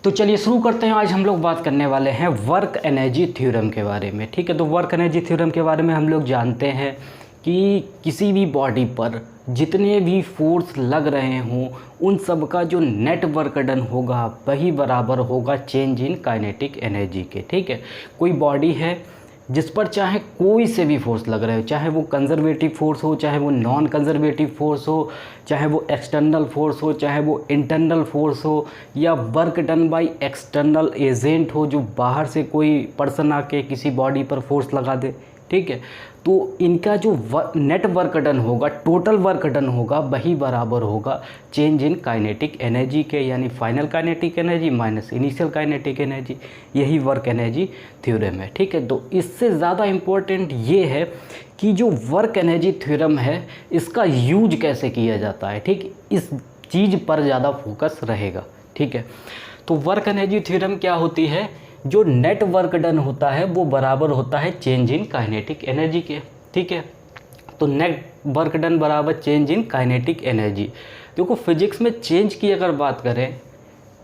तो चलिए शुरू करते हैं। आज हम लोग बात करने वाले हैं वर्क एनर्जी थ्योरम के बारे में। ठीक है, तो वर्क एनर्जी थ्योरम के बारे में हम लोग जानते हैं कि किसी भी बॉडी पर जितने भी फोर्स लग रहे हों उन सब का जो नेट वर्क डन होगा वही बराबर होगा चेंज इन काइनेटिक एनर्जी के। ठीक है, कोई बॉडी है जिस पर चाहे कोई से भी फोर्स लग रहे हो, चाहे वो कंजर्वेटिव फोर्स हो, चाहे वो नॉन कंजर्वेटिव फोर्स हो, चाहे वो एक्सटर्नल फोर्स हो, चाहे वो इंटरनल फोर्स हो, या work done by external agent हो जो बाहर से कोई पर्सन आके किसी बॉडी पर फोर्स लगा दे। ठीक है, तो इनका जो नेट वर्क डन होगा, टोटल वर्क डन होगा, वही बराबर होगा चेंज इन काइनेटिक एनर्जी के, यानी final kinetic energy minus initial kinetic energy. यही वर्क एनर्जी थ्योरम है। ठीक है, तो इससे ज़्यादा इम्पोर्टेंट ये है कि जो वर्क एनर्जी थ्योरम है इसका यूज कैसे किया जाता है। ठीक, इस चीज़ पर ज़्यादा फोकस रहेगा। ठीक है, तो वर्क एनर्जी थ्योरम क्या होती है, जो नेट वर्क डन होता है वो बराबर होता है चेंज इन काइनेटिक एनर्जी के। ठीक है, तो नेट वर्क डन बराबर चेंज इन काइनेटिक एनर्जी। देखो फिजिक्स में चेंज की अगर बात करें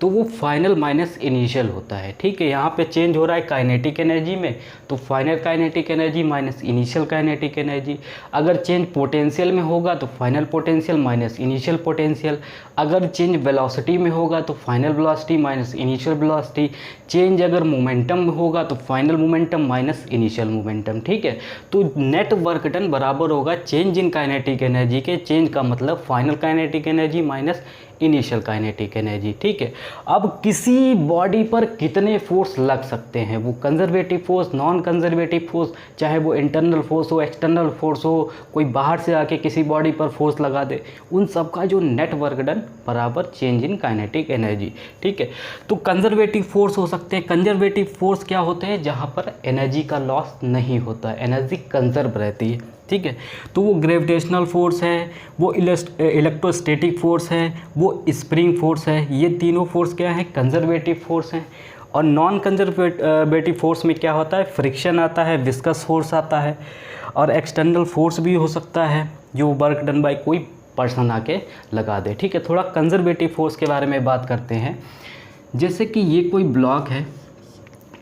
तो वो फाइनल माइनस इनिशियल होता है। ठीक है, यहाँ पे चेंज हो रहा है काइनेटिक एनर्जी में, तो final kinetic energy minus initial kinetic energy. अगर चेंज पोटेंशियल में होगा तो final potential minus initial potential. अगर चेंज वेलोसिटी में होगा तो final velocity minus initial velocity. Change अगर मोमेंटम में होगा तो final momentum minus initial momentum. ठीक है, तो नेट वर्क डन बराबर होगा चेंज इन काइनेटिक एनर्जी के। चेंज का मतलब final kinetic energy minus initial kinetic energy. ठीक है, अब किसी बॉडी पर कितने फोर्स लग सकते हैं, वो conservative force, non conservative force, चाहे वो इंटरनल फोर्स हो, एक्सटर्नल फोर्स हो, कोई बाहर से आके किसी बॉडी पर फोर्स लगा दे, उन सब का जो नेट वर्क डन बराबर चेंज इन काइनेटिक एनर्जी। ठीक है, तो कंजर्वेटिव फोर्स हो सकते हैं। कंजर्वेटिव फोर्स क्या होते हैं, जहाँ पर एनर्जी का लॉस नहीं होता है, एनर्जी कंजर्व रहती है। ठीक है, तो वो ग्रेविटेशनल फोर्स है, वो इलेक्ट्रोस्टैटिक फोर्स है, वो स्प्रिंग फोर्स है। ये तीनों फोर्स क्या है, कंजर्वेटिव फोर्स हैं। और नॉन कंजर्वेटिव फोर्स में क्या होता है, फ्रिक्शन आता है, विस्कस फोर्स आता है, और एक्सटर्नल फोर्स भी हो सकता है जो वर्क डन बाय कोई पर्सन आके लगा दे। ठीक है, थोड़ा कंजर्वेटिव फोर्स के बारे में बात करते हैं। जैसे कि ये कोई ब्लॉक है,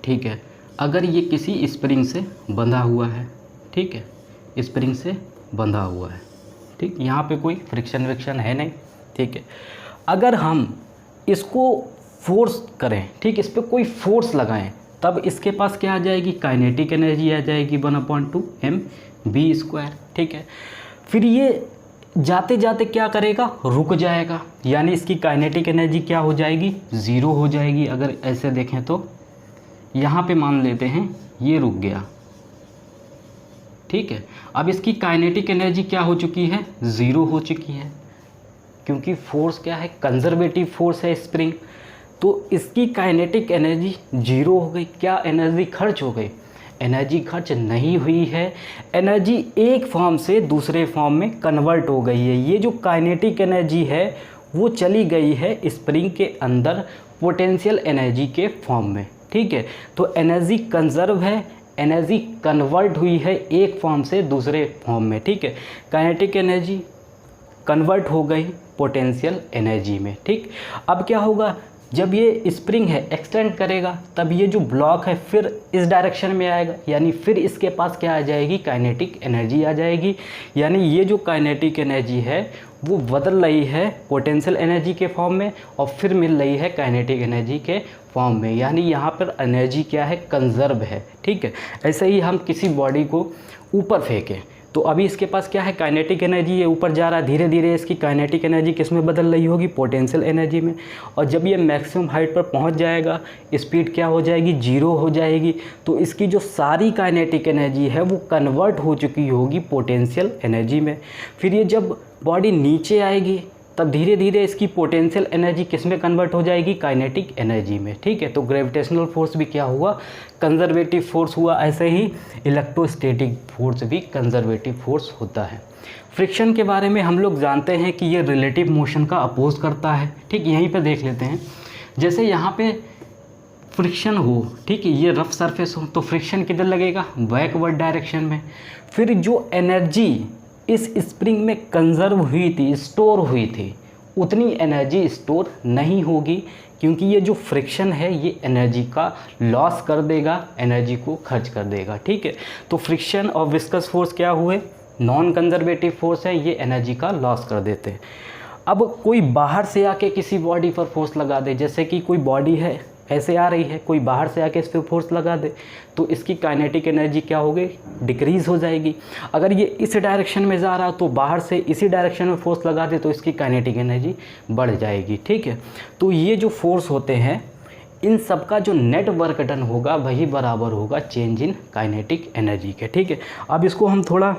ठीक है, अगर ये किसी स्प्रिंग से बंधा हुआ है, ठीक है, स्प्रिंग से बंधा हुआ है, ठीक, यहाँ पे कोई फ्रिक्शन विक्शन है नहीं। ठीक है, अगर हम इसको फोर्स करें, ठीक, इस पर कोई फोर्स लगाएं, तब इसके पास क्या आ जाएगी, काइनेटिक एनर्जी आ जाएगी 1/2mv²। ठीक है, फिर ये जाते जाते क्या करेगा, रुक जाएगा, यानी इसकी काइनेटिक एनर्जी क्या हो जाएगी, ज़ीरो हो जाएगी। अगर ऐसे देखें तो यहाँ पे मान लेते हैं ये रुक गया। ठीक है, अब इसकी काइनेटिक एनर्जी क्या हो चुकी है, ज़ीरो हो चुकी है, क्योंकि फोर्स क्या है, कंजर्वेटिव फोर्स है स्प्रिंग, तो इसकी काइनेटिक एनर्जी ज़ीरो हो गई। क्या एनर्जी खर्च हो गई, एनर्जी खर्च नहीं हुई है, एनर्जी एक फॉर्म से दूसरे फॉर्म में कन्वर्ट हो गई है। ये जो काइनेटिक एनर्जी है वो चली गई है स्प्रिंग के अंदर पोटेंशियल एनर्जी के फॉर्म में। ठीक है, तो एनर्जी कंजर्व है, एनर्जी कन्वर्ट हुई है एक फॉर्म से दूसरे फॉर्म में। ठीक है, काइनेटिक एनर्जी कन्वर्ट हो गई पोटेंशियल एनर्जी में। ठीक, अब क्या होगा, जब ये स्प्रिंग है एक्सटेंड करेगा तब ये जो ब्लॉक है फिर इस डायरेक्शन में आएगा, यानी फिर इसके पास क्या आ जाएगी, काइनेटिक एनर्जी आ जाएगी। यानी ये जो काइनेटिक एनर्जी है वो बदल रही है पोटेंशियल एनर्जी के फॉर्म में और फिर मिल रही है काइनेटिक एनर्जी के फॉर्म में, यानी यहाँ पर एनर्जी क्या है, कंजर्व है। ठीक है, ऐसे ही हम किसी बॉडी को ऊपर फेंकें तो अभी इसके पास क्या है, काइनेटिक एनर्जी, ये ऊपर जा रहा है, धीरे धीरे इसकी काइनेटिक एनर्जी किस में बदल रही होगी, पोटेंशियल एनर्जी में। और जब ये मैक्सिमम हाइट पर पहुंच जाएगा, स्पीड क्या हो जाएगी, जीरो हो जाएगी, तो इसकी जो सारी काइनेटिक एनर्जी है वो कन्वर्ट हो चुकी होगी पोटेंशियल एनर्जी में। फिर ये जब बॉडी नीचे आएगी तब धीरे धीरे इसकी पोटेंशियल एनर्जी किस में कन्वर्ट हो जाएगी, काइनेटिक एनर्जी में। ठीक है, तो ग्रेविटेशनल फोर्स भी क्या हुआ, कंजर्वेटिव फोर्स हुआ। ऐसे ही इलेक्ट्रोस्टैटिक फोर्स भी कंजर्वेटिव फोर्स होता है। फ्रिक्शन के बारे में हम लोग जानते हैं कि ये रिलेटिव मोशन का अपोज करता है। ठीक, यहीं पे देख लेते हैं, जैसे यहाँ पे फ्रिक्शन हो, ठीक है, ये रफ सरफेस हो, तो फ्रिक्शन किधर लगेगा, बैकवर्ड डायरेक्शन में। फिर जो एनर्जी इस स्प्रिंग में कंजर्व हुई थी, स्टोर हुई थी, उतनी एनर्जी स्टोर नहीं होगी, क्योंकि ये जो फ्रिक्शन है ये एनर्जी का लॉस कर देगा, एनर्जी को खर्च कर देगा। ठीक है, तो फ्रिक्शन और विस्कस फोर्स क्या हुए, नॉन कंजर्वेटिव फोर्स है, ये एनर्जी का लॉस कर देते हैं। अब कोई बाहर से आके किसी बॉडी पर फोर्स लगा दे, जैसे कि कोई बॉडी है ऐसे आ रही है, कोई बाहर से आके इस पर फोर्स लगा दे, तो इसकी काइनेटिक एनर्जी क्या होगी, डिक्रीज़ हो जाएगी। अगर ये इस डायरेक्शन में जा रहा तो बाहर से इसी डायरेक्शन में फोर्स लगा दे तो इसकी काइनेटिक एनर्जी बढ़ जाएगी। ठीक है, तो ये जो फोर्स होते हैं इन सब का जो नेट वर्क डन होगा वही बराबर होगा चेंज इन काइनेटिक एनर्जी के। ठीक है, अब इसको हम थोड़ा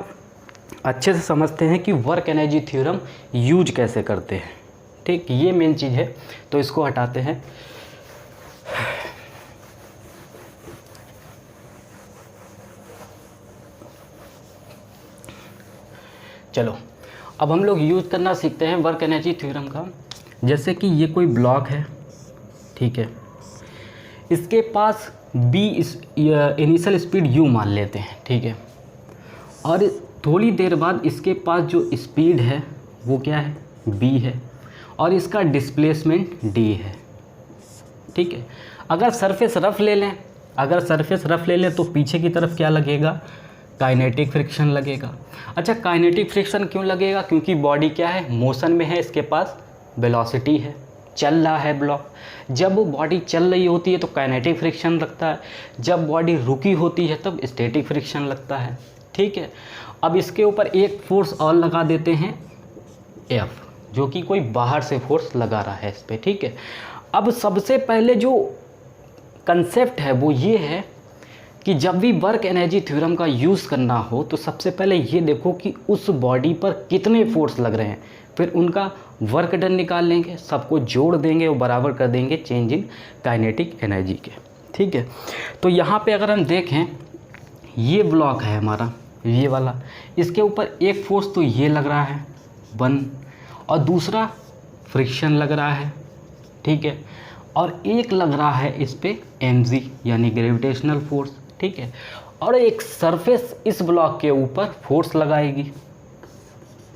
अच्छे से समझते हैं कि वर्क एनर्जी थ्योरम यूज कैसे करते हैं। ठीक, ये मेन चीज़ है, तो इसको हटाते हैं। चलो अब हम लोग यूज करना सीखते हैं वर्क एनर्जी थ्योरम का। जैसे कि ये कोई ब्लॉक है, ठीक है, इसके पास बी इनिशियल स्पीड यू मान लेते हैं। ठीक है, और थोड़ी देर बाद इसके पास जो स्पीड है वो क्या है, बी है, और इसका डिस्प्लेसमेंट डी है। ठीक है, अगर सरफेस रफ ले लें, तो पीछे की तरफ क्या लगेगा, काइनेटिक फ्रिक्शन लगेगा। अच्छा, काइनेटिक फ्रिक्शन क्यों लगेगा, क्योंकि बॉडी क्या है, मोशन में है, इसके पास वेलोसिटी है, चल रहा है ब्लॉक। जब बॉडी चल रही होती है तो काइनेटिक फ्रिक्शन लगता है, जब बॉडी रुकी होती है तब स्टैटिक फ्रिक्शन लगता है। ठीक है, अब इसके ऊपर एक फोर्स और लगा देते हैं F, जो कि कोई बाहर से फोर्स लगा रहा है इस पर। ठीक है, अब सबसे पहले जो कंसेप्ट है वो ये है कि जब भी वर्क एनर्जी थ्योरम का यूज़ करना हो तो सबसे पहले ये देखो कि उस बॉडी पर कितने फोर्स लग रहे हैं, फिर उनका वर्क डन निकाल लेंगे, सबको जोड़ देंगे और बराबर कर देंगे चेंज इन काइनेटिक एनर्जी के। ठीक है, तो यहाँ पे अगर हम देखें, ये ब्लॉक है हमारा, ये वाला, इसके ऊपर एक फोर्स तो ये लग रहा है 1, और दूसरा फ्रिक्शन लग रहा है। ठीक है, और एक लग रहा है इस पे mg यानी ग्रेविटेशनल फोर्स। ठीक है, और एक सरफेस इस ब्लॉक के ऊपर फोर्स लगाएगी,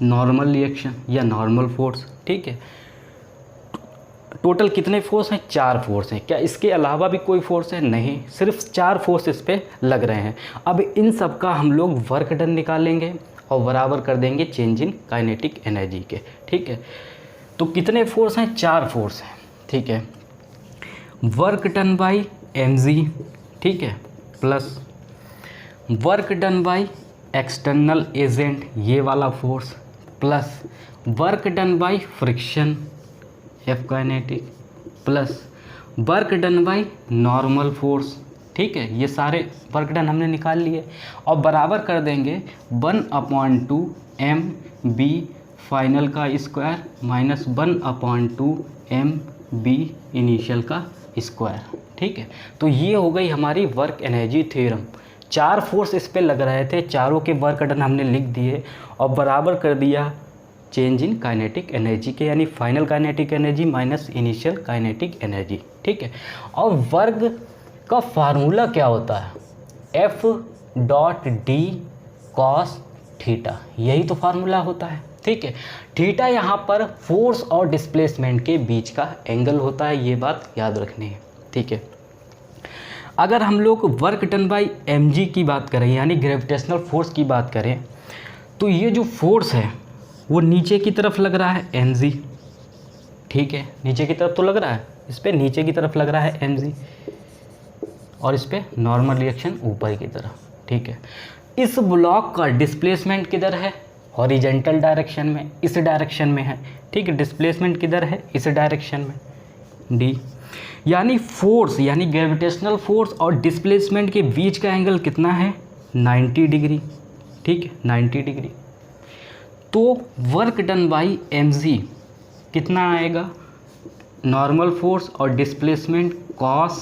नॉर्मल रिएक्शन या नॉर्मल फोर्स। ठीक है, टोटल कितने फोर्स हैं, 4 फोर्स हैं। क्या इसके अलावा भी कोई फोर्स है, नहीं, सिर्फ 4 फोर्स इस पे लग रहे हैं। अब इन सब का हम लोग वर्क डन निकालेंगे और बराबर कर देंगे चेंज इन काइनेटिक एनर्जी के। ठीक है, तो कितने फोर्स हैं, 4 फोर्स हैं। ठीक है, वर्क डन बाई mg, ठीक है, plus work done by external agent, ये वाला force, plus work done by friction F kinetic, plus work done by normal force. ठीक है, ये सारे वर्क डन हमने निकाल लिए और बराबर कर देंगे 1/2 mb फाइनल का स्क्वायर माइनस 1/2 mb इनिशियल का स्क्वायर। ठीक है, तो ये हो गई हमारी वर्क एनर्जी थ्योरम। 4 फोर्स इस पे लग रहे थे, चारों के वर्क डन हमने लिख दिए और बराबर कर दिया चेंज इन काइनेटिक एनर्जी के, यानी final kinetic energy minus initial kinetic energy. ठीक है, और वर्क का फार्मूला क्या होता है, F.D cos थीटा, यही तो फार्मूला होता है। ठीक है, थीटा यहाँ पर फोर्स और डिस्प्लेसमेंट के बीच का एंगल होता है, ये बात याद रखनी है। ठीक है, अगर हम लोग वर्क डन बाई mg की बात करें यानी ग्रेविटेशनल फोर्स की बात करें, तो ये जो फोर्स है वो नीचे की तरफ लग रहा है mg। ठीक है, नीचे की तरफ तो लग रहा है, इस पर नीचे की तरफ लग रहा है mg और इस पर नॉर्मल रिएक्शन ऊपर की तरफ। ठीक है, इस ब्लॉक का डिस्प्लेसमेंट किधर है, हॉरिजेंटल डायरेक्शन में, इस डायरेक्शन में है। ठीक है, डिस्प्लेसमेंट किधर है, इस डायरेक्शन में, डी, यानी फोर्स यानी ग्रेविटेशनल फोर्स और डिस्प्लेसमेंट के बीच का एंगल कितना है, 90 डिग्री। ठीक है, 90 डिग्री। तो वर्क डन बाई mg कितना आएगा, नॉर्मल फोर्स और डिस्प्लेसमेंट cos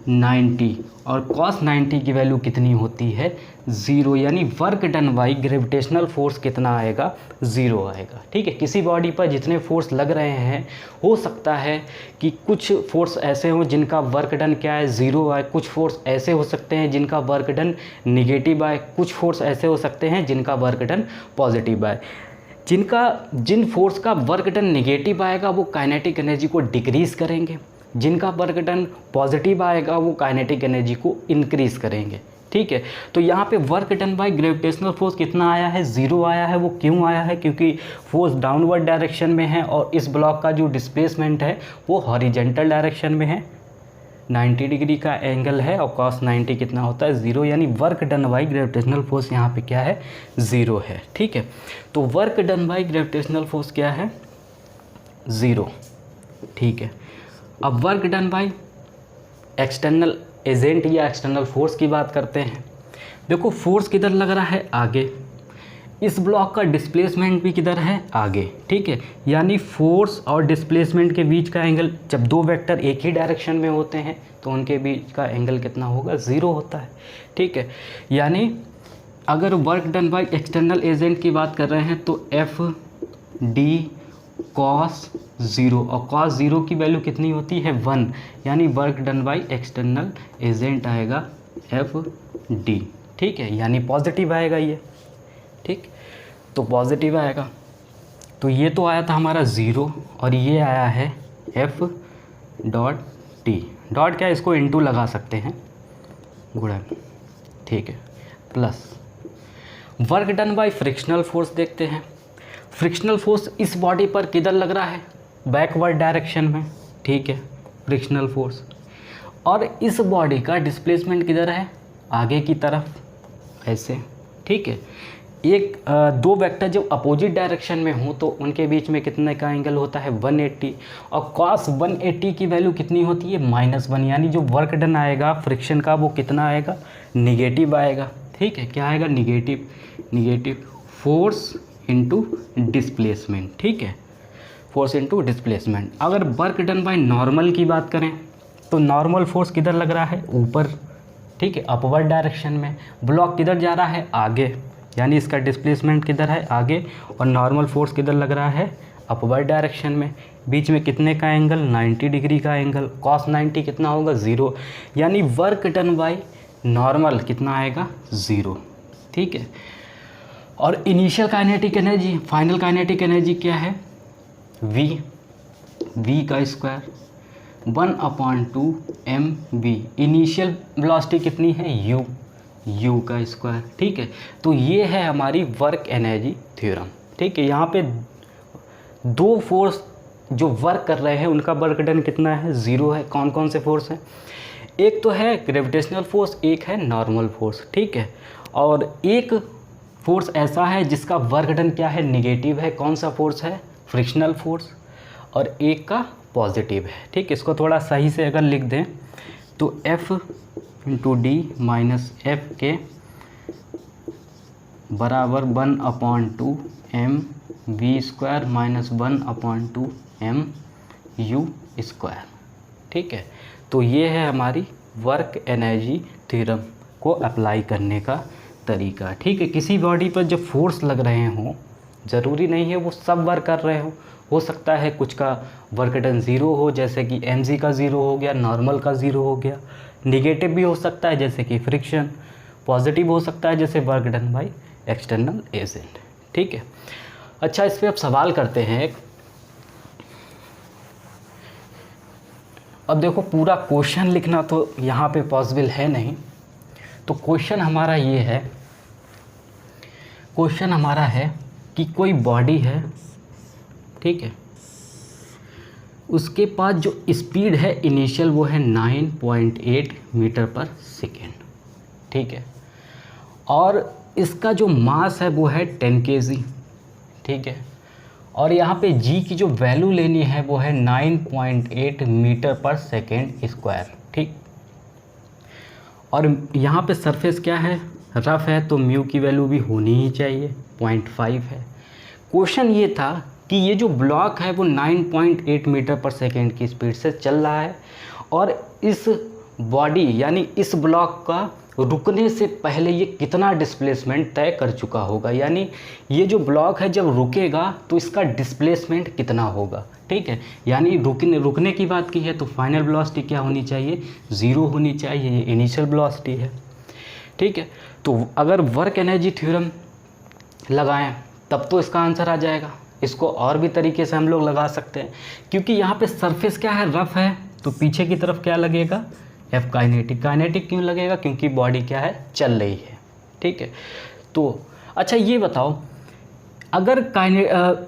90, और cos 90 की वैल्यू कितनी होती है, 0, यानी work done by gravitational force कितना आएगा, 0 आएगा। ठीक है, किसी बॉडी पर जितने फोर्स लग रहे हैं, हो सकता है कि कुछ फोर्स ऐसे हों जिनका वर्क डन क्या है, 0 आए, कुछ फोर्स ऐसे हो सकते हैं जिनका वर्क डन निगेटिव आए, कुछ फोर्स ऐसे हो सकते हैं जिनका वर्क डन पॉजिटिव आए। जिन फोर्स का वर्क डन नेगेटिव आएगा वो काइनेटिक एनर्जी को डिक्रीज़ करेंगे, जिनका वर्क डन पॉजिटिव आएगा वो काइनेटिक एनर्जी को इंक्रीज़ करेंगे। ठीक है, तो यहाँ पे work done by gravitational force कितना आया है, 0 आया है। वो क्यों आया है? क्योंकि फोर्स डाउनवर्ड डायरेक्शन में है और इस ब्लॉक का जो डिस्प्लेसमेंट है वो हॉरिजेंटल डायरेक्शन में है, 90 डिग्री का एंगल है और cos 90 कितना होता है, 0। यानी work done by gravitational force यहाँ पे क्या है, 0 है। ठीक है, तो work done by gravitational force क्या है, 0। ठीक है, अब work done by external agent या एक्सटर्नल फोर्स की बात करते हैं। देखो फोर्स किधर लग रहा है, आगे। इस ब्लॉक का डिस्प्लेसमेंट भी किधर है, आगे। ठीक है, यानी फोर्स और डिस्प्लेसमेंट के बीच का एंगल, जब दो वेक्टर एक ही डायरेक्शन में होते हैं तो उनके बीच का एंगल कितना होगा, 0 होता है। ठीक है, यानी अगर work done by external agent की बात कर रहे हैं तो एफ डी कॉस 0, और cos 0 की वैल्यू कितनी होती है, 1। यानी work done by external agent आएगा एफ डी। ठीक है, यानी पॉजिटिव आएगा ये। ठीक, तो पॉजिटिव आएगा। तो ये तो आया था हमारा 0 और ये आया है एफ डॉट टी। डॉट क्या, इसको इनटू लगा सकते हैं, गुणा। ठीक है, plus work done bye frictional force देखते हैं। फ्रिक्शनल फोर्स इस बॉडी पर किधर लग रहा है, बैकवर्ड डायरेक्शन में। ठीक है, फ्रिक्शनल फोर्स, और इस बॉडी का डिस्प्लेसमेंट किधर है, आगे की तरफ, ऐसे। ठीक है, दो वेक्टर जब अपोजिट डायरेक्शन में हो तो उनके बीच में कितने का एंगल होता है, 180, और cos 180 की वैल्यू कितनी होती है, -1। यानी जो वर्क डन आएगा फ्रिक्शन का वो कितना आएगा, निगेटिव आएगा। ठीक है, क्या आएगा, निगेटिव फोर्स इनटू डिस्प्लेसमेंट। ठीक है, फोर्स इनटू डिस्प्लेसमेंट। अगर वर्क डन बाय नॉर्मल की बात करें तो नॉर्मल फोर्स किधर लग रहा है, ऊपर। ठीक है, अपवर्ड डायरेक्शन में। ब्लॉक किधर जा रहा है, आगे, यानी इसका डिस्प्लेसमेंट किधर है, आगे, और नॉर्मल फोर्स किधर लग रहा है, अपवर्ड डायरेक्शन में। बीच में कितने का एंगल, 90 डिग्री का एंगल। cos 90 कितना होगा, 0। यानी वर्क डन बाय नॉर्मल कितना आएगा, 0। ठीक है, और initial kinetic energy, final kinetic energy क्या है, v का स्क्वायर 1/2 mv। इनिशियल वेलोसिटी कितनी है, u का स्क्वायर। ठीक है, तो ये है हमारी वर्क एनर्जी थ्योरम। ठीक है, यहाँ पे दो फोर्स जो वर्क कर रहे हैं उनका वर्क डन कितना है, 0 है। कौन कौन से फोर्स हैं, एक तो है ग्रेविटेशनल फोर्स, एक है नॉर्मल फोर्स। ठीक है, और एक फोर्स ऐसा है जिसका वर्क डन क्या है, निगेटिव है। कौन सा फोर्स है, फ्रिक्शनल फोर्स, और एक का पॉजिटिव है। ठीक, इसको थोड़ा सही से अगर लिख दें तो F into D minus F के बराबर 1/2 m v square minus 1/2 m u square. ठीक है, तो ये है हमारी वर्क एनर्जी थ्योरम को अप्लाई करने का तरीका। ठीक है, किसी बॉडी पर जब फोर्स लग रहे हों, ज़रूरी नहीं है वो सब वर्क कर रहे हो सकता है कुछ का वर्क डन 0 हो, जैसे कि mg का 0 हो गया, नॉर्मल का 0 हो गया। निगेटिव भी हो सकता है जैसे कि फ्रिक्शन, पॉजिटिव हो सकता है जैसे work done by external agent. ठीक है, अच्छा, इस पर अब सवाल करते हैं एक। अब देखो पूरा क्वेश्चन लिखना तो यहाँ पे पॉसिबल है नहीं, तो क्वेश्चन हमारा ये है, क्वेश्चन हमारा है कि कोई बॉडी है, ठीक है, उसके पास जो स्पीड है इनिशियल वो है 9.8 मीटर पर सेकेंड। ठीक है, और इसका जो मास है वो है 10 kg। ठीक है, और यहाँ पे g की जो वैल्यू लेनी है वो है 9.8 मीटर पर सेकेंड स्क्वायर। ठीक, और यहाँ पे सरफेस क्या है, रफ़ है, तो म्यू की वैल्यू भी होनी ही चाहिए, 0.5 है। क्वेश्चन ये था कि ये जो ब्लॉक है वो 9.8 मीटर पर सेकेंड की स्पीड से चल रहा है, और इस बॉडी यानी इस ब्लॉक का रुकने से पहले ये कितना डिस्प्लेसमेंट तय कर चुका होगा। यानी ये जो ब्लॉक है जब रुकेगा तो इसका डिस्प्लेसमेंट कितना होगा। ठीक है, यानी रुकने की बात की है तो फाइनल वेलोसिटी क्या होनी चाहिए, 0 होनी चाहिए, ये इनिशियल वेलोसिटी है। ठीक है, तो अगर वर्क एनर्जी थ्योरम लगाएं तब तो इसका आंसर आ जाएगा। इसको और भी तरीके से हम लोग लगा सकते हैं, क्योंकि यहाँ पे सरफेस क्या है, रफ है, तो पीछे की तरफ क्या लगेगा, एफ काइनेटिक। काइनेटिक क्यों लगेगा, क्योंकि बॉडी क्या है, चल रही है, ठीक है। तो अच्छा ये बताओ, अगर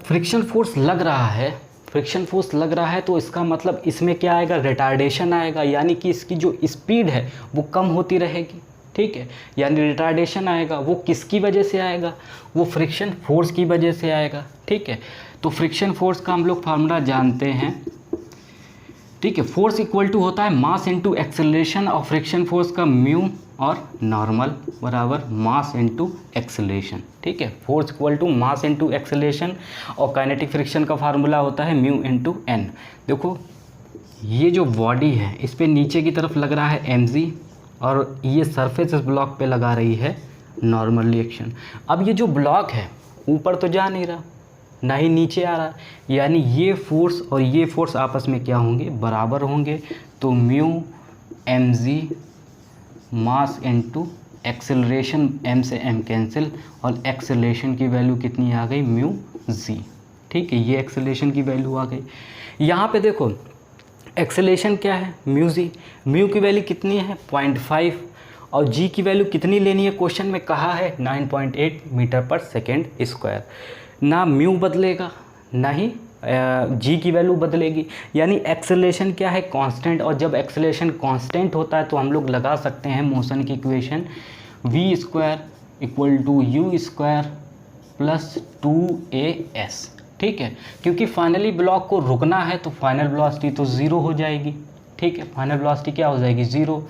फ्रिक्शन फोर्स लग रहा है, फ्रिक्शन फोर्स लग रहा है, तो इसका मतलब इसमें क्या आएगा, रिटार्डेशन आएगा, यानी कि इसकी जो स्पीड है वो कम होती रहेगी, ठीक है। यानी रिटार्डेशन आएगा, वो किसकी वजह से आएगा, वो फ्रिक्शन फोर्स की वजह से आएगा, ठीक है। तो फ्रिक्शन फोर्स का हम लोग फार्मूला जानते हैं, ठीक है। फोर्स इक्वल टू होता है मास इनटू एक्सेलरेशन, और फ्रिक्शन फोर्स का म्यू और नॉर्मल बराबर मास इनटू एक्सेलरेशन, ठीक है। Force equal to mass into acceleration, और काइनेटिक फ्रिक्शन का फार्मूला होता है म्यू इनटू एन। देखो ये जो बॉडी है इस पे नीचे की तरफ लग रहा है mg, और ये सरफेस इस ब्लॉक पे लगा रही है नॉर्मल रिएक्शन। अब ये जो ब्लॉक है ऊपर तो जा नहीं रहा, ना ही नीचे आ रहा, यानी ये फोर्स और ये फोर्स आपस में क्या होंगे, बराबर होंगे। तो म्यू mg मास इनटू एक्सेलरेशन, m से m कैंसिल, और एक्सेलरेशन की वैल्यू कितनी आ गई, म्यू g, ठीक है। ये एक्सेलरेशन की वैल्यू आ गई। यहाँ पे देखो एक्सेलरेशन क्या है, म्यू जी, म्यू की वैल्यू कितनी है 0.5, और जी की वैल्यू कितनी लेनी है, क्वेश्चन में कहा है 9.8 मीटर पर सेकेंड स्क्वायर। ना म्यू बदलेगा ना ही जी की वैल्यू बदलेगी, यानी एक्सेलरेशन क्या है, कांस्टेंट। और जब एक्सेलरेशन कांस्टेंट होता है तो हम लोग लगा सकते हैं मोशन की equation v square equal to u square plus 2as, ठीक है। क्योंकि फाइनली ब्लॉक को रुकना है तो फाइनल वेलोसिटी तो ज़ीरो हो जाएगी, ठीक है। फाइनल वेलोसिटी क्या हो जाएगी, ज़ीरो।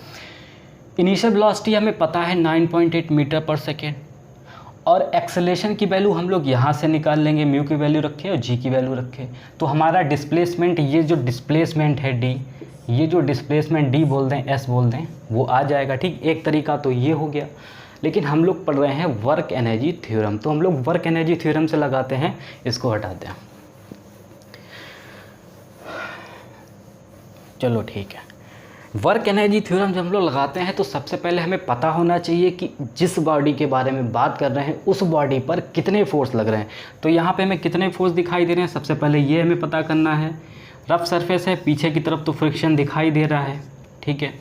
इनिशियल वेलोसिटी हमें पता है 9.8 मीटर पर सेकेंड, और एक्सेलरेशन की वैल्यू हम लोग यहाँ से निकाल लेंगे, म्यू की वैल्यू रखें और जी की वैल्यू रखें, तो हमारा डिस्प्लेसमेंट, ये जो डिस्प्लेसमेंट है डी, ये जो डिस्प्लेसमेंट डी बोल दें, एस बोल दें, वो आ जाएगा, ठीक। एक तरीका तो ये हो गया, लेकिन हम लोग पढ़ रहे हैं वर्क एनर्जी थ्योरम, तो हम लोग वर्क एनर्जी थ्योरम से लगाते हैं, इसको हटाते हैं। चलो ठीक है, वर्क एनर्जी थ्योरम जब हम लोग लगाते हैं तो सबसे पहले हमें पता होना चाहिए कि जिस बॉडी के बारे में बात कर रहे हैं उस बॉडी पर कितने फोर्स लग रहे हैं। तो यहाँ पे हमें कितने फोर्स दिखाई दे रहे हैं, सबसे पहले ये हमें पता करना है। रफ सरफेस है, पीछे की तरफ तो फ्रिक्शन दिखाई दे रहा है, ठीक है।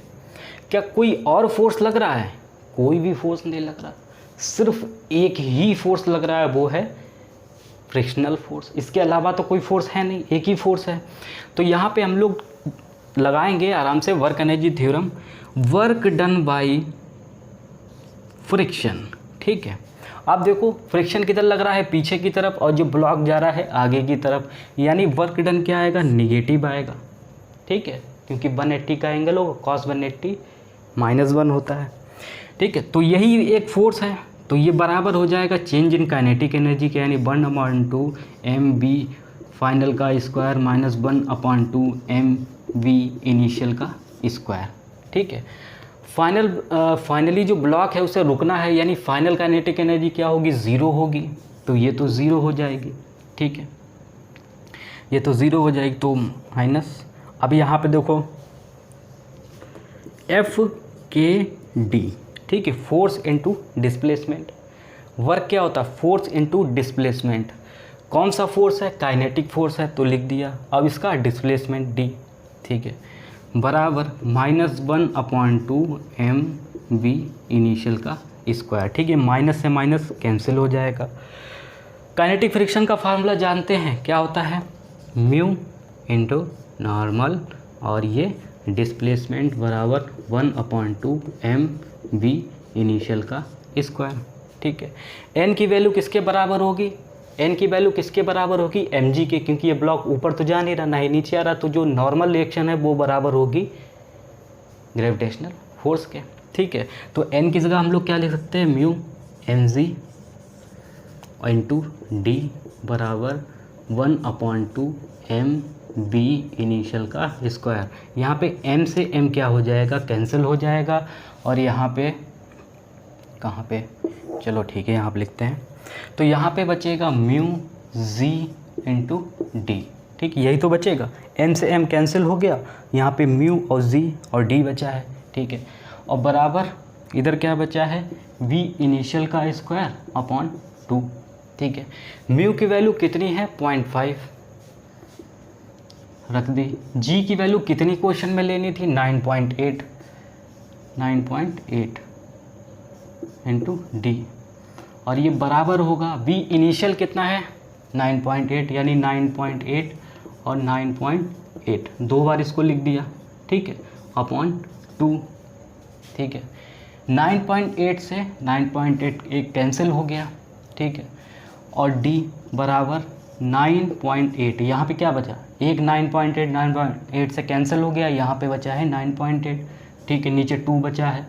क्या कोई और फोर्स लग रहा है, कोई भी फोर्स नहीं लग रहा, सिर्फ एक ही फोर्स लग रहा है, वो है फ्रिक्शनल फोर्स। इसके अलावा तो कोई फोर्स है नहीं, एक ही फोर्स है। तो यहाँ पे हम लोग लगाएंगे आराम से work energy theorem, work done by friction, ठीक है। अब देखो फ्रिक्शन किधर लग रहा है, पीछे की तरफ, और जो ब्लॉक जा रहा है आगे की तरफ, यानी वर्क डन क्या आएगा, निगेटिव आएगा, ठीक है। क्योंकि 180 का एंगल होगा, cos 180 -1 होता है, ठीक है। तो यही एक फोर्स है, तो ये बराबर हो जाएगा चेंज इन काइनेटिक एनर्जी के, यानी 1/2 mv फाइनल का स्क्वायर माइनस 1/2 mv इनिशियल का स्क्वायर, ठीक है। फाइनली जो ब्लॉक है उसे रुकना है, यानी फाइनल काइनेटिक एनर्जी क्या होगी, ज़ीरो होगी, तो ये तो ज़ीरो हो जाएगी, ठीक है। ये तो ज़ीरो हो जाएगी, तो माइनस, अब यहाँ पे देखो एफ के डी, ठीक है, फोर्स इनटू डिस्प्लेसमेंट। वर्क क्या होता है, फोर्स इनटू डिस्प्लेसमेंट। कौन सा फोर्स है, काइनेटिक फोर्स है, तो लिख दिया। अब इसका डिस्प्लेसमेंट डी, ठीक है, बराबर -1/2 mv इनिशियल का स्क्वायर, ठीक है। माइनस से माइनस कैंसिल हो जाएगा। काइनेटिक फ्रिक्शन का फार्मूला जानते हैं, क्या होता है, म्यू इनटू नॉर्मल, और ये डिस्प्लेसमेंट बराबर 1/2 mv इनिशियल का स्क्वायर, ठीक है। एन की वैल्यू किसके बराबर होगी, एन की वैल्यू किसके बराबर होगी, mg के, क्योंकि ये ब्लॉक ऊपर तो जा नहीं रहा ना ही नीचे आ रहा, तो जो नॉर्मल रिएक्शन है वो बराबर होगी ग्रेविटेशनल फोर्स के, ठीक है। तो n की जगह हम लोग क्या लिख सकते हैं, म्यू mg इंटू डी बराबर 1/2 mv इनिशियल का स्क्वायर। यहाँ पे m से m क्या हो जाएगा, कैंसिल हो जाएगा, और यहाँ पे कहाँ पे, चलो ठीक है यहाँ पे लिखते हैं, तो यहाँ पे बचेगा म्यू जी इंटू डी, ठीक, यही तो बचेगा। m से m कैंसिल हो गया, यहाँ पे म्यू और जी और डी बचा है, ठीक है। और बराबर इधर क्या बचा है, v इनिशियल का स्क्वायर अपॉन 2, ठीक है। म्यू की वैल्यू कितनी है 0.5 रख दी। जी की वैल्यू कितनी क्वेश्चन में लेनी थी 9.8 इंटू डी, और ये बराबर होगा वी इनिशियल कितना है 9.8, यानी 9.8 और 9.8 दो बार इसको लिख दिया, ठीक है, अपॉन 2, ठीक है। 9.8 से 9.8 एक कैंसिल हो गया, ठीक है, और डी बराबर 9.8, यहाँ पे क्या बचा, एक 9.8 से कैंसिल हो गया, यहाँ पे बचा है 9.8, ठीक है, नीचे 2 बचा है,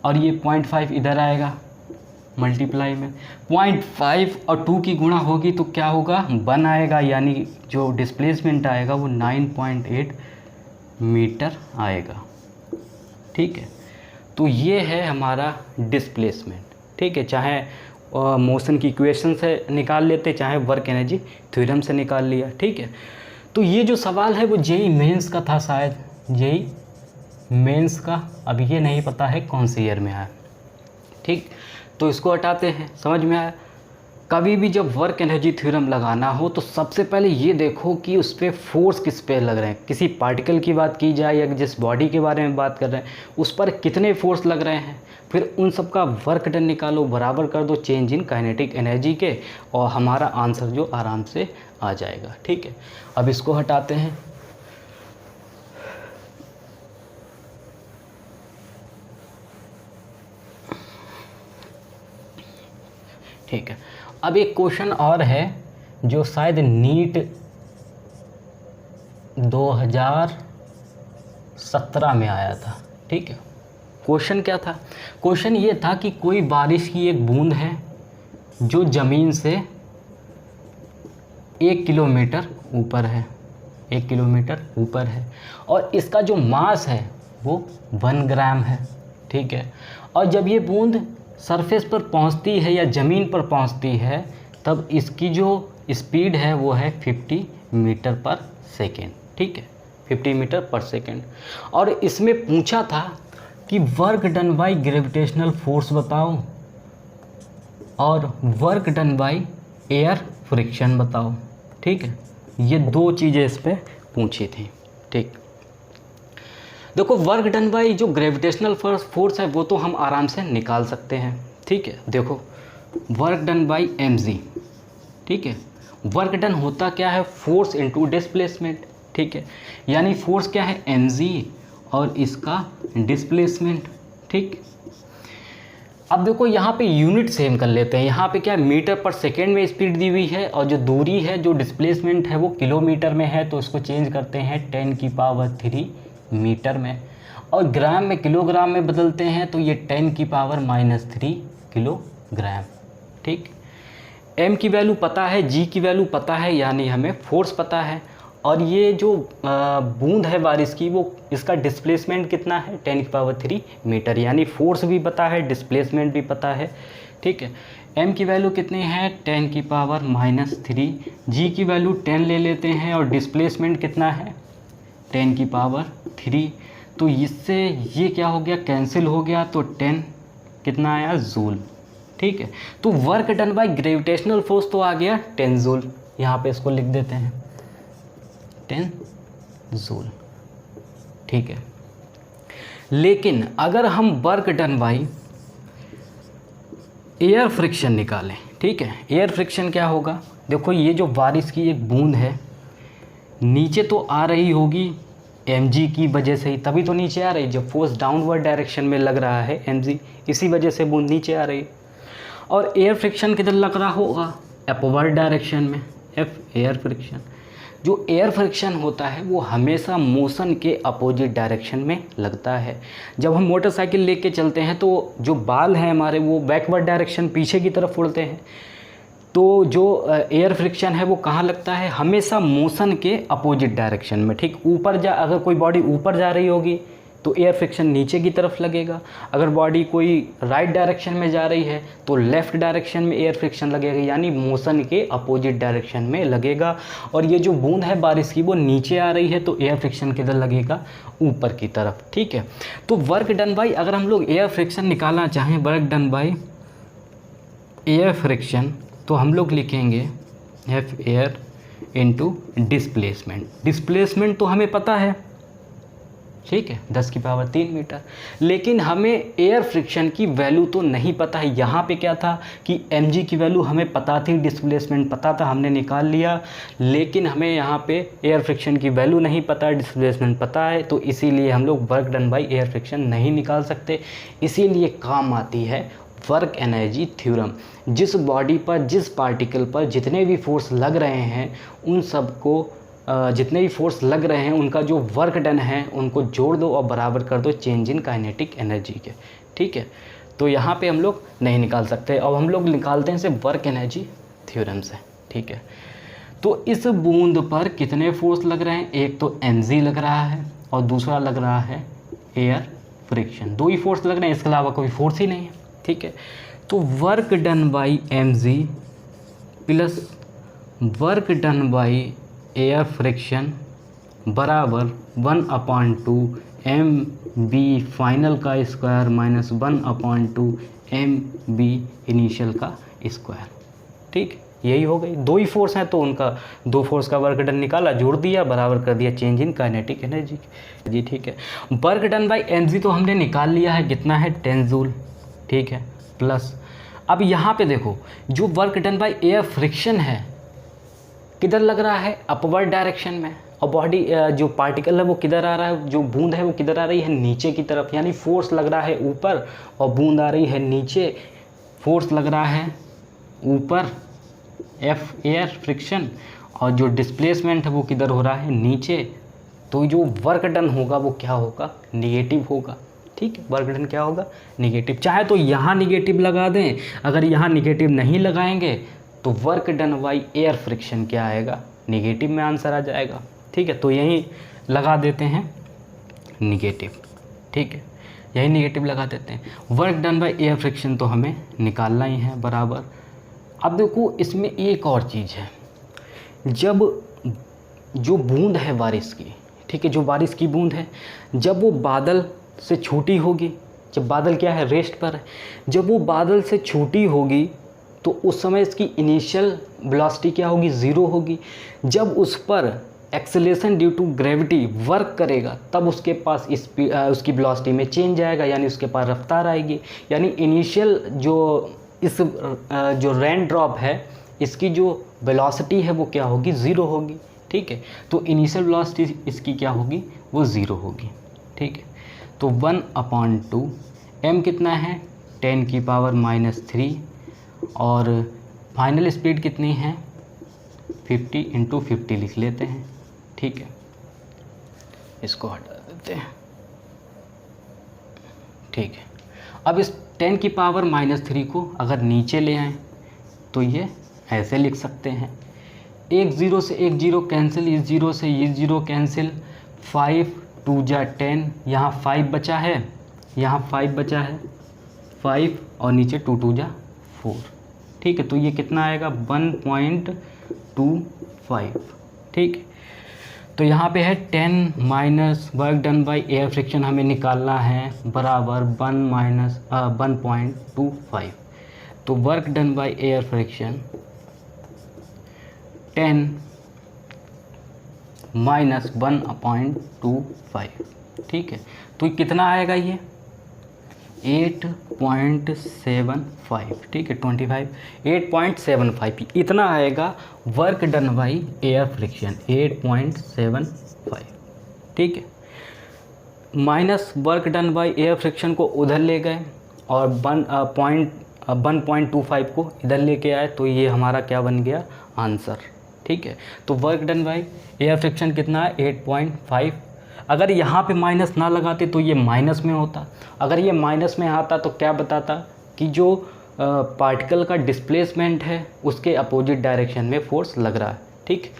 और ये 0.5 इधर आएगा मल्टीप्लाई में, 0.5 और 2 की गुणा होगी तो क्या होगा 1 आएगा, यानी जो डिस्प्लेसमेंट आएगा वो 9.8 मीटर आएगा, ठीक है। तो ये है हमारा डिस्प्लेसमेंट, ठीक है, चाहे मोशन की इक्वेशन से निकाल लेते, चाहे वर्क एनर्जी थ्योरम से निकाल लिया, ठीक है। तो ये जो सवाल है वो जेई मेंस का था, शायद जेई मेंस का, अब ये नहीं पता है कौन से ईयर में आया, ठीक। तो इसको हटाते हैं, समझ में आया। कभी भी जब वर्क एनर्जी थ्योरम लगाना हो तो सबसे पहले ये देखो कि उस पर फोर्स किस पे लग रहे हैं, किसी पार्टिकल की बात की जाए या जिस बॉडी के बारे में बात कर रहे हैं उस पर कितने फोर्स लग रहे हैं, फिर उन सब का वर्क डन निकालो, बराबर कर दो चेंज इन काइनेटिक एनर्जी के, और हमारा आंसर जो आराम से आ जाएगा, ठीक है। अब इसको हटाते हैं, ठीक है। अब एक क्वेश्चन और है जो शायद नीट 2017 में आया था, ठीक है। क्वेश्चन क्या था, क्वेश्चन ये था कि कोई बारिश की एक बूंद है जो ज़मीन से 1 किलोमीटर ऊपर है, 1 किलोमीटर ऊपर है, और इसका जो मास है वो 1 ग्राम है, ठीक है। और जब ये बूंद सरफेस पर पहुंचती है या ज़मीन पर पहुंचती है तब इसकी जो स्पीड है वो है 50 मीटर पर सेकेंड, ठीक है, 50 मीटर पर सेकेंड। और इसमें पूछा था कि work done by gravitational force बताओ और work done by air friction बताओ, ठीक है। ये दो चीज़ें इस पर पूछी थी, ठीक। देखो वर्क डन बाय जो ग्रेविटेशनल फोर्स है वो तो हम आराम से निकाल सकते हैं, ठीक है। देखो वर्क डन बाय mg, ठीक है। वर्क डन होता क्या है, फोर्स इनटू डिस्प्लेसमेंट, ठीक है, यानी फोर्स क्या है mg और इसका डिस्प्लेसमेंट, ठीक। अब देखो यहाँ पे यूनिट सेम कर लेते हैं, यहाँ पे क्या है मीटर पर सेकेंड में स्पीड दी हुई है और जो दूरी है जो डिस्प्लेसमेंट है वो किलोमीटर में है, तो इसको चेंज करते हैं 10⁻³ मीटर में, और ग्राम में किलोग्राम में बदलते हैं तो ये 10⁻³ किलोग्राम, ठीक। m की वैल्यू पता है, g की वैल्यू पता है, यानी हमें फोर्स पता है, और ये जो बूंद है बारिश की वो इसका डिस्प्लेसमेंट कितना है 10⁻³ मीटर, यानी फोर्स भी पता है डिस्प्लेसमेंट भी पता है, ठीक है। m की वैल्यू कितनी है 10⁻³ g की वैल्यू 10 ले लेते हैं और डिस्प्लेसमेंट कितना है 10⁻³, तो इससे ये क्या हो गया कैंसिल हो गया, तो 10 कितना आया जूल, ठीक है। तो work done by gravitational force तो आ गया 10 जूल, यहाँ पे इसको लिख देते हैं 10 जूल, ठीक है। लेकिन अगर हम work done by air friction निकालें, ठीक है, एयर फ्रिक्शन क्या होगा, देखो ये जो बारिश की एक बूंद है नीचे तो आ रही होगी mg की वजह से ही, तभी तो नीचे आ रही, जब फोर्स डाउनवर्ड डायरेक्शन में लग रहा है mg, इसी वजह से बूंद नीचे आ रही, और एयर फ्रिक्शन किधर लग रहा होगा अपवर्ड डायरेक्शन में, f एयर फ्रिक्शन। जो एयर फ्रिक्शन होता है वो हमेशा मोशन के अपोजिट डायरेक्शन में लगता है। जब हम मोटरसाइकिल लेके चलते हैं तो जो बाल हैं हमारे वो बैकवर्ड डायरेक्शन पीछे की तरफ उड़ते हैं, तो जो एयर फ्रिक्शन है वो कहाँ लगता है, हमेशा मोशन के अपोजिट डायरेक्शन में, ठीक। ऊपर अगर कोई बॉडी ऊपर जा रही होगी तो एयर फ्रिक्शन नीचे की तरफ लगेगा, अगर बॉडी कोई राइट डायरेक्शन में जा रही है तो लेफ़्ट डायरेक्शन में एयर फ्रिक्शन लगेगा, यानी मोशन के अपोजिट डायरेक्शन में लगेगा। और ये जो बूंद है बारिश की वो नीचे आ रही है तो एयर फ्रिक्शन किधर लगेगा ऊपर की तरफ, ठीक है। तो वर्क डन बाय, अगर हम लोग एयर फ्रिक्शन निकालना चाहें work done by air friction, तो हम लोग लिखेंगे F air into displacement. Displacement तो हमें पता है, ठीक है, 10⁻³ मीटर, लेकिन हमें एयर फ्रिक्शन की वैल्यू तो नहीं पता है। यहाँ पे क्या था कि mg की वैल्यू हमें पता थी, डिस्प्लेसमेंट पता था, हमने निकाल लिया, लेकिन हमें यहाँ पे एयर फ्रिक्शन की वैल्यू नहीं पता, डिस्प्लेसमेंट पता है, तो इसीलिए हम लोग work done by air friction नहीं निकाल सकते। इसीलिए काम आती है वर्क एनर्जी थ्योरम। जिस बॉडी पर, जिस पार्टिकल पर जितने भी फोर्स लग रहे हैं, उन सबको जितने भी फोर्स लग रहे हैं उनका जो वर्क डन है उनको जोड़ दो और बराबर कर दो चेंज इन काइनेटिक एनर्जी के, ठीक है। तो यहाँ पे हम लोग नहीं निकाल सकते। अब हम लोग निकालते हैं सिर्फ वर्क एनर्जी थ्योरम से, ठीक है। तो इस बूंद पर कितने फोर्स लग रहे हैं, एक तो mg लग रहा है और दूसरा लग रहा है एयर फ्रिक्शन। दो ही फोर्स लग रहे हैं, इसके अलावा कोई फोर्स ही नहीं है, ठीक है। तो work done by mg plus work done by air friction बराबर 1/2 mb फाइनल का स्क्वायर माइनस 1/2 mb इनिशियल का स्क्वायर, ठीक। यही हो गई, दो ही फोर्स हैं तो उनका दो फोर्स का वर्क डन निकाला, जोड़ दिया, बराबर कर दिया चेंज इन काइनेटिक एनर्जी जी, ठीक है। वर्क डन बाई mg तो हमने निकाल लिया है, कितना है 10 जूल, ठीक है। प्लस अब यहाँ पे देखो जो work done by air friction है किधर लग रहा है, अपवर्ड डायरेक्शन में, और बॉडी जो पार्टिकल है वो किधर आ रहा है, जो बूंद है वो किधर आ रही है, नीचे की तरफ। यानी फोर्स लग रहा है ऊपर और बूंद आ रही है नीचे। फोर्स लग रहा है ऊपर एफ एयर फ्रिक्शन, और जो डिस्प्लेसमेंट है वो किधर हो रहा है, नीचे। तो जो वर्क डन होगा वो क्या होगा, निगेटिव होगा, ठीक है। वर्क डन क्या होगा, निगेटिव। चाहे तो यहाँ निगेटिव लगा दें, अगर यहाँ निगेटिव नहीं लगाएंगे तो work done by air friction क्या आएगा, निगेटिव में आंसर आ जाएगा, ठीक है। तो यही लगा देते हैं निगेटिव, ठीक है, यही निगेटिव लगा देते हैं। Work done by air friction तो हमें निकालना ही है बराबर। अब देखो इसमें एक और चीज़ है, जब जो बूंद है बारिश की, ठीक है, जो बारिश की बूंद है, जब वो बादल से छूटी होगी, जब बादल क्या है, रेस्ट पर है, जब वो बादल से छूटी होगी तो उस समय इसकी इनिशियल वेलोसिटी क्या होगी, 0 होगी। जब उस पर acceleration due to gravity work करेगा तब उसके पास उसकी वेलोसिटी में चेंज आएगा, यानी उसके पास रफ्तार आएगी। यानी इनिशियल जो रेन ड्रॉप है इसकी जो वेलोसिटी है वो क्या होगी, 0 होगी, ठीक है। तो इनिशियल वेलोसिटी इसकी क्या होगी, वो 0 होगी, ठीक है। तो 1/2 m कितना है, 10⁻³ और फाइनल स्पीड कितनी है, 50 × 50 लिख लेते हैं, ठीक है। इसको हटा देते हैं, ठीक है। अब इस 10⁻³ को अगर नीचे ले आएं तो ये ऐसे लिख सकते हैं, एक 0 से एक 0 कैंसिल, इस 0 से ये 0 कैंसिल, 5 2 जा 10, यहाँ 5 बचा है, यहाँ 5 बचा है, 5 और नीचे 2 2 जा 4, ठीक है। तो ये कितना आएगा, 1.25, ठीक। तो यहाँ पे है 10 minus work done by air friction हमें निकालना है बराबर 1.25। तो work done by air friction 10 minus 1.25, ठीक है। तो कितना आएगा ये 8.75, ठीक है, 25 8.75 इतना आएगा work done by air friction, 8.75, ठीक है। Minus work done by air friction को उधर ले गए और 1.25 को इधर लेके आए, तो ये हमारा क्या बन गया, आंसर, ठीक है। तो work done by air friction कितना है, 8.5। अगर यहाँ पे माइनस ना लगाते तो ये माइनस में होता, अगर ये माइनस में आता तो क्या बताता कि जो पार्टिकल का डिस्प्लेसमेंट है उसके अपोजिट डायरेक्शन में फोर्स लग रहा है, ठीक,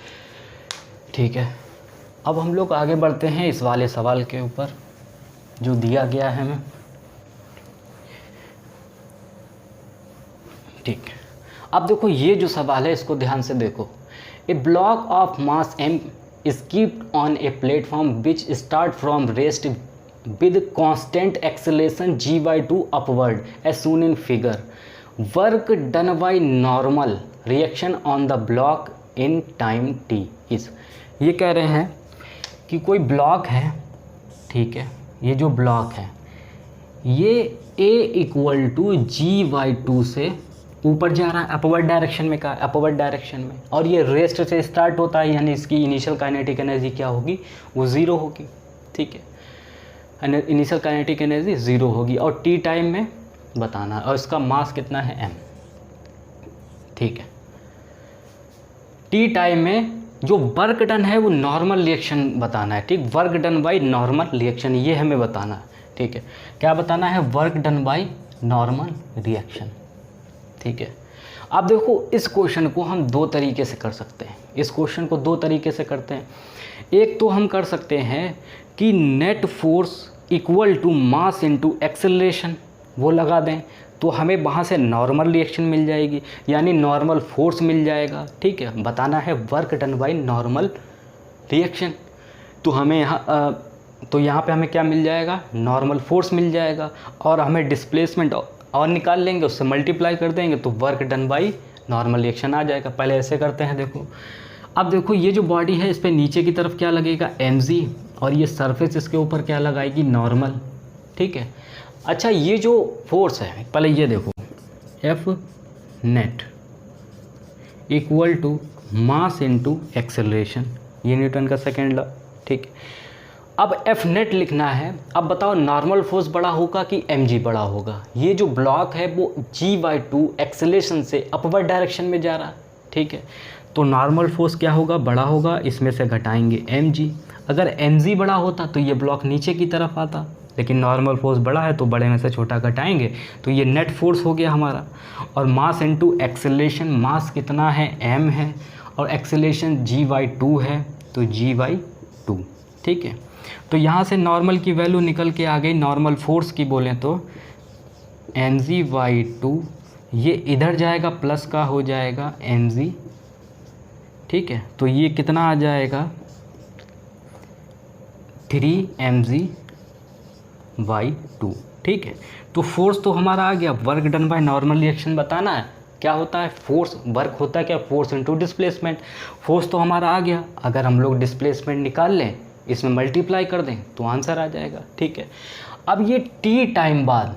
ठीक है। अब हम लोग आगे बढ़ते हैं इस वाले सवाल के ऊपर जो दिया गया है हमें, ठीक। अब देखो ये जो सवाल है इसको ध्यान से देखो। A block of mass m is kept on a platform which start from rest with constant acceleration g/2 upward as shown in figure. Work done by normal reaction on the block in time t is, ये कह रहे हैं कि कोई block है, ठीक है, ये जो ब्लॉक है ये a इक्वल टू g/2 से ऊपर जा रहा है, अपवर्ड डायरेक्शन में, कहा अपवर्ड डायरेक्शन में, और ये रेस्ट से स्टार्ट होता है, यानी इसकी इनिशियल काइनेटिक एनर्जी क्या होगी, वो ज़ीरो होगी, ठीक है, इनिशियल काइनेटिक एनर्जी ज़ीरो होगी, और टी टाइम में बताना है, और इसका मास कितना है m, ठीक है। टी टाइम में जो वर्क डन है वो नॉर्मल रिएक्शन बताना है, ठीक, work done by normal reaction, ये हमें बताना है, ठीक है, क्या बताना है, work done by normal reaction, ठीक है। अब देखो इस क्वेश्चन को हम दो तरीके से कर सकते हैं, इस क्वेश्चन को दो तरीके से करते हैं। एक तो हम कर सकते हैं कि net force equal to mass into acceleration, वो लगा दें, तो हमें वहाँ से नॉर्मल रिएक्शन मिल जाएगी, यानी नॉर्मल फोर्स मिल जाएगा, ठीक है। बताना है work done by normal reaction, तो हमें यहाँ पे हमें क्या मिल जाएगा, नॉर्मल फोर्स मिल जाएगा, और हमें डिस्प्लेसमेंट और निकाल लेंगे, उससे मल्टीप्लाई कर देंगे तो work done by normal reaction आ जाएगा। पहले ऐसे करते हैं, देखो अब देखो ये जो बॉडी है इस पे नीचे की तरफ क्या लगेगा, mg, और ये सरफेस इसके ऊपर क्या लगाएगी, नॉर्मल, ठीक है। अच्छा ये जो फोर्स है, पहले ये देखो, F net equal to mass into acceleration, ये न्यूटन का सेकेंड लॉ, ठीक है। अब F नेट लिखना है, अब बताओ नॉर्मल फोर्स बड़ा होगा कि mg बड़ा होगा, ये जो ब्लॉक है वो g/2 एक्सेलरेशन से अपवर्ड डायरेक्शन में जा रहा है, ठीक है, तो नॉर्मल फोर्स क्या होगा, बड़ा होगा, इसमें से घटाएंगे mg, अगर mg बड़ा होता तो ये ब्लॉक नीचे की तरफ आता, लेकिन नॉर्मल फोर्स बड़ा है तो बड़े में से छोटा घटाएंगे, तो ये नेट फोर्स हो गया हमारा। और मास इनटू एक्सेलरेशन, मास कितना है, m है, और एक्सेलरेशन g/2 है, तो g/2, ठीक है। तो यहाँ से नॉर्मल की वैल्यू निकल के आ गई, नॉर्मल फोर्स की बोलें तो mg/2, ये इधर जाएगा प्लस का हो जाएगा mg, ठीक है, तो ये कितना आ जाएगा 3mg/2, ठीक है। तो फोर्स तो हमारा आ गया, work done by normal reaction बताना है, क्या होता है फोर्स, वर्क होता है क्या, फोर्स इनटू डिस्प्लेसमेंट, फोर्स तो हमारा आ गया, अगर हम लोग डिस्प्लेसमेंट निकाल लें, इसमें मल्टीप्लाई कर दें तो आंसर आ जाएगा, ठीक है। अब ये टी टाइम बाद,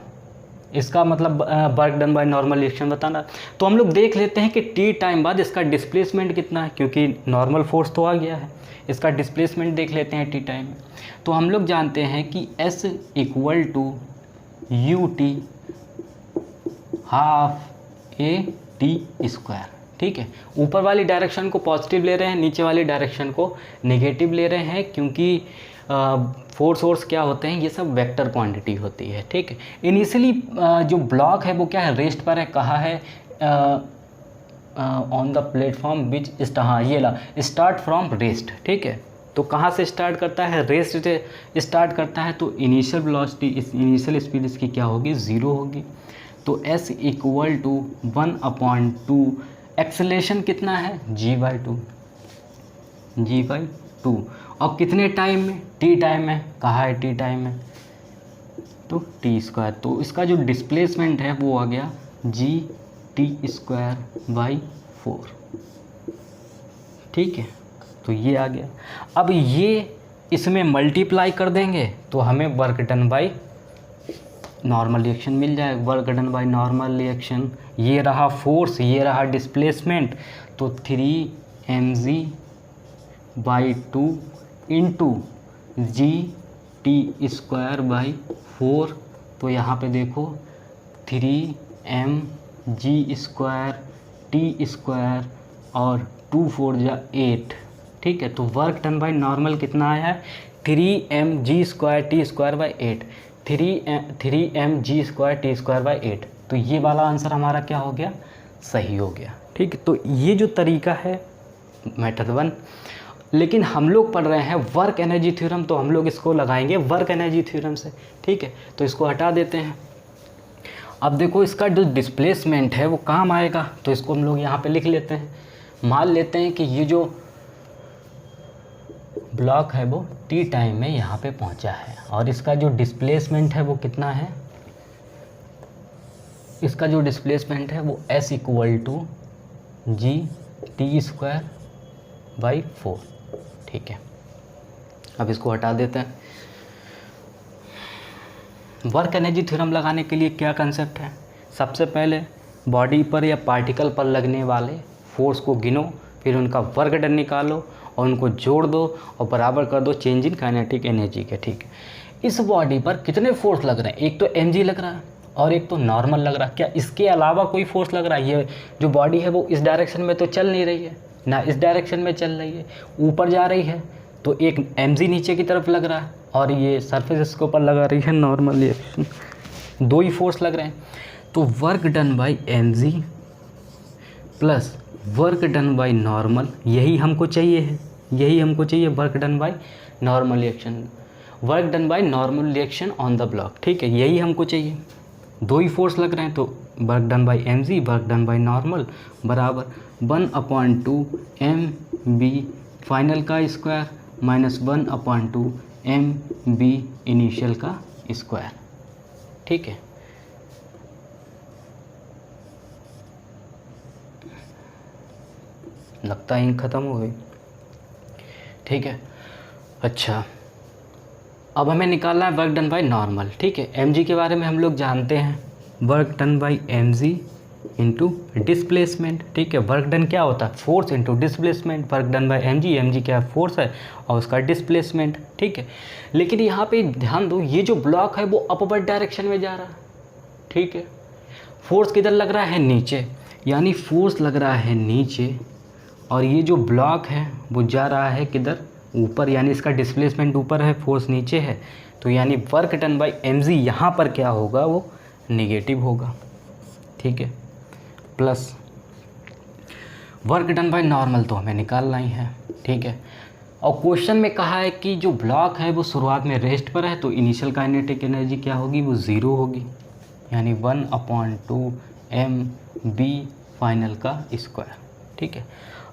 इसका मतलब work done by normal reaction बताना, तो हम लोग देख लेते हैं कि टी टाइम बाद इसका डिस्प्लेसमेंट कितना है, क्योंकि नॉर्मल फोर्स तो आ गया है, इसका डिस्प्लेसमेंट देख लेते हैं टी टाइम में। तो हम लोग जानते हैं कि S equal to ut half a/t², ठीक है। ऊपर वाली डायरेक्शन को पॉजिटिव ले रहे हैं, नीचे वाली डायरेक्शन को नेगेटिव ले रहे हैं, क्योंकि फोर्स क्या होते हैं, ये सब वेक्टर क्वांटिटी होती है, ठीक है। इनिशियली जो ब्लॉक है वो क्या है, रेस्ट पर है, कहा है ऑन द प्लेटफॉर्म विच ये ला स्टार्ट फ्रॉम रेस्ट, ठीक है। तो कहाँ से स्टार्ट करता है, रेस्ट से स्टार्ट करता है, तो इनिशियल वेलोसिटी, इस इनिशियल स्पीड इसकी क्या होगी, 0 होगी। तो S इक्वल टू 1/2, एक्सेलरेशन कितना है, g/2, और कितने टाइम में, t टाइम में, कहा है t टाइम में, तो t², तो इसका जो डिस्प्लेसमेंट है वो आ गया g/t²/4, ठीक है, तो ये आ गया। अब ये इसमें मल्टीप्लाई कर देंगे तो हमें work done by normal reaction मिल जाएगा, work done by normal reaction, ये रहा फोर्स, ये रहा डिस्प्लेसमेंट, तो 3mg/2 इंटू g/t²/4, तो यहाँ पे देखो 3mg²t² और 2 4 जा 8, ठीक है। तो वर्क डन बाय नॉर्मल कितना आया है, 3mg²t²/8, 3mg²t²/8, तो ये वाला आंसर हमारा क्या हो गया, सही हो गया, ठीक है। तो ये जो तरीका है मेथड 1, लेकिन हम लोग पढ़ रहे हैं वर्क एनर्जी थ्योरम, तो हम लोग इसको लगाएंगे वर्क एनर्जी थ्योरम से, ठीक है। तो इसको हटा देते हैं। अब देखो इसका जो डिस्प्लेसमेंट है वो काम आएगा, तो इसको हम लोग यहाँ पे लिख लेते हैं। मान लेते हैं कि ये जो ब्लॉक है वो टी टाइम में यहाँ पे पहुँचा है, और इसका जो डिस्प्लेसमेंट है वो कितना है, इसका जो डिस्प्लेसमेंट है वो S equal to g t square by 4। ठीक है, अब इसको हटा देते हैं। वर्क एनर्जी थ्योरम लगाने के लिए क्या कंसेप्ट है? सबसे पहले बॉडी पर या पार्टिकल पर लगने वाले फोर्स को गिनो, फिर उनका वर्क डन निकालो और उनको जोड़ दो और बराबर कर दो चेंज इन काइनेटिक एनर्जी के। ठीक है, इस बॉडी पर कितने फोर्स लग रहे हैं? एक तो mg लग रहा है और एक तो नॉर्मल लग रहा है। क्या इसके अलावा कोई फोर्स लग रहा है? ये जो बॉडी है वो इस डायरेक्शन में तो चल नहीं रही है, ना इस डायरेक्शन में चल रही है, ऊपर जा रही है, तो एक mg नीचे की तरफ लग रहा है और ये सरफेस इसके ऊपर लगा रही है नॉर्मल रिएक्शन। दो ही फोर्स लग रहे हैं, तो work done by mg plus work done by normal, यही हमको चाहिए है, यही हमको चाहिए, work done by normal reaction, work done by normal reaction on the block. ठीक है, यही हमको चाहिए। दो ही फोर्स लग रहे हैं, तो work done by mg work done by normal बराबर 1/2 mb फाइनल का स्क्वायर माइनस 1/2 mb इनिशियल का स्क्वायर। ठीक है, लगता है इंक ख़त्म हो गई। ठीक है, अच्छा अब हमें निकालना है वर्क डन बाई नॉर्मल। ठीक है, mg के बारे में हम लोग जानते हैं, work done by mg into displacement. ठीक है, वर्क डन क्या होता है? Force into displacement. Work done by mg क्या फोर्स है और उसका डिस्प्लेसमेंट। ठीक है, लेकिन यहाँ पे ध्यान दो, ये जो ब्लॉक है वो अपवर्ड डायरेक्शन में जा रहा है। ठीक है, फोर्स किधर लग रहा है? नीचे, यानी फोर्स लग रहा है नीचे और ये जो ब्लॉक है वो जा रहा है किधर? ऊपर, यानी इसका डिस्प्लेसमेंट ऊपर है, फोर्स नीचे है, तो यानी वर्क डन बाई mg यहाँ पर क्या होगा? वो नेगेटिव होगा। ठीक है, plus work done by normal तो हमें निकालना ही है। ठीक है, और क्वेश्चन में कहा है कि जो ब्लॉक है वो शुरुआत में रेस्ट पर है, तो इनिशियल काइनेटिक एनर्जी क्या होगी? वो ज़ीरो होगी, यानी 1/2 mb फाइनल का स्क्वायर। ठीक है,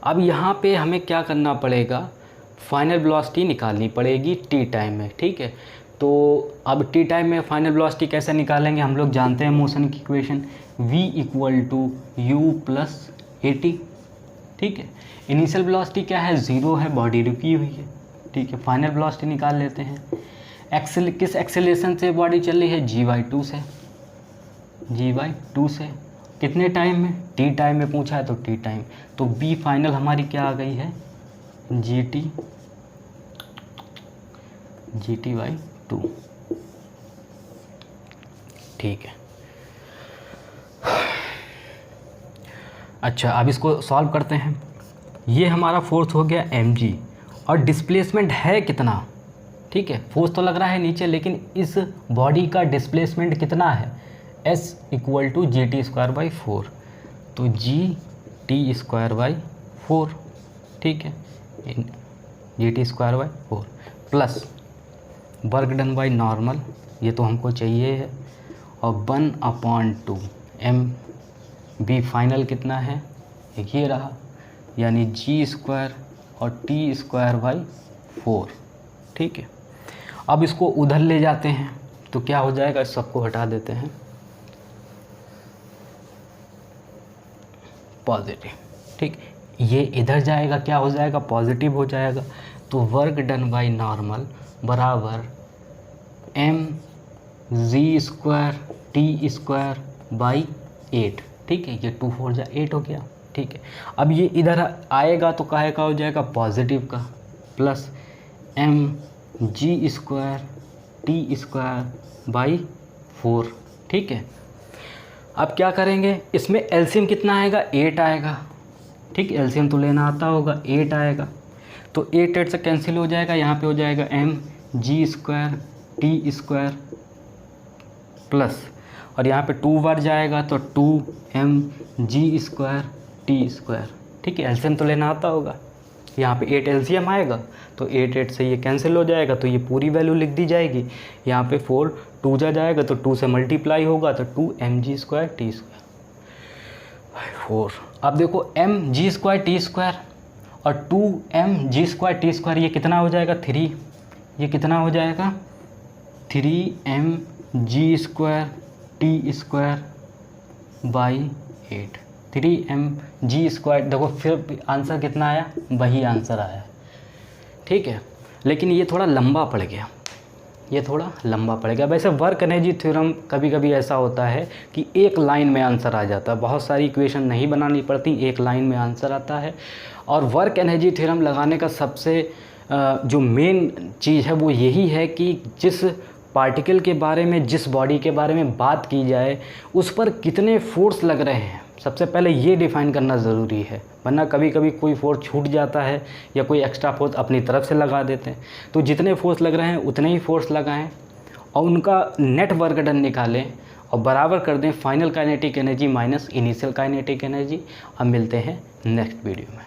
अब यहाँ पे हमें क्या करना पड़ेगा? फाइनल वेलोसिटी निकालनी पड़ेगी टी टाइम में। ठीक है, तो अब टी टाइम में फाइनल वेलोसिटी कैसे निकालेंगे? हम लोग जानते हैं मोशन की equation v equal to u plus a t. ठीक है, इनिशियल वेलोसिटी क्या है? ज़ीरो है, बॉडी रुकी हुई है। ठीक है, फाइनल वेलोसिटी निकाल लेते हैं। किस एक्सेलरेशन से बॉडी चल रही है? g/2 से, g/2 से। कितने टाइम में? टी टाइम में पूछा है तो टी टाइम, तो b फाइनल हमारी क्या आ गई है? gt/2। ठीक है, अच्छा अब इसको सॉल्व करते हैं। ये हमारा फोर्स हो गया mg और डिस्प्लेसमेंट है कितना? ठीक है, फोर्स तो लग रहा है नीचे, लेकिन इस बॉडी का डिस्प्लेसमेंट कितना है? s इक्वल टू GT²/4, तो GT²/4। ठीक है, GT²/4 plus work done by normal, ये तो हमको चाहिए है, और 1/2 mb फाइनल कितना है? ये रहा, यानी g² और T²/4। ठीक है, अब इसको उधर ले जाते हैं तो क्या हो जाएगा? इस सबको हटा देते हैं, पॉजिटिव। ठीक, ये इधर जाएगा, क्या हो जाएगा? पॉजिटिव हो जाएगा। तो वर्क डन बाई नॉर्मल बराबर mg²T²/8। ठीक है, ये 2 4 जा 8 हो गया। ठीक है, अब ये इधर आएगा तो काहे का हो जाएगा? पॉजिटिव का, प्लस mg²T²/4। ठीक है, अब क्या करेंगे? इसमें एलसीएम कितना आएगा? 8 आएगा। ठीक, एलसीएम तो लेना आता होगा, 8 आएगा, तो 8 से कैंसिल हो जाएगा, यहाँ पे हो जाएगा mg²T² प्लस, और यहाँ पे 2 बार जाएगा तो 2mg²T²। ठीक है, एलसीएम तो लेना आता होगा, यहाँ पे 8 एलसीएम आएगा, तो 8 से ये कैंसिल हो जाएगा, तो ये पूरी वैल्यू लिख दी जाएगी। यहाँ पे 4 2 जाएगा तो 2 से मल्टीप्लाई होगा, तो 2mg²T²/4। अब देखो mg²T² और 2mg²T², ये कितना हो जाएगा? 3। ये कितना हो जाएगा? 3mg²T²/8। 3mg²। देखो फिर आंसर कितना आया, वही आंसर आया, ठीक है। लेकिन ये थोड़ा लंबा पड़ गया, ये थोड़ा लंबा पड़ गया। वैसे वर्क एनर्जी थ्योरम कभी कभी ऐसा होता है कि एक लाइन में आंसर आ जाता है, बहुत सारी इक्वेशन नहीं बनानी पड़ती, एक लाइन में आंसर आता है। और वर्क एनर्जी थ्योरम लगाने का सबसे जो मेन चीज़ है वो यही है कि जिस पार्टिकल के बारे में, जिस बॉडी के बारे में बात की जाए, उस पर कितने फोर्स लग रहे हैं, सबसे पहले ये डिफ़ाइन करना ज़रूरी है। वरना कभी कभी कोई फोर्स छूट जाता है या कोई एक्स्ट्रा फोर्स अपनी तरफ से लगा देते हैं। तो जितने फोर्स लग रहे हैं उतने ही फोर्स लगाएं और उनका नेट वर्क डन निकालें और बराबर कर दें final kinetic energy minus initial kinetic energy. अब मिलते हैं नेक्स्ट वीडियो में।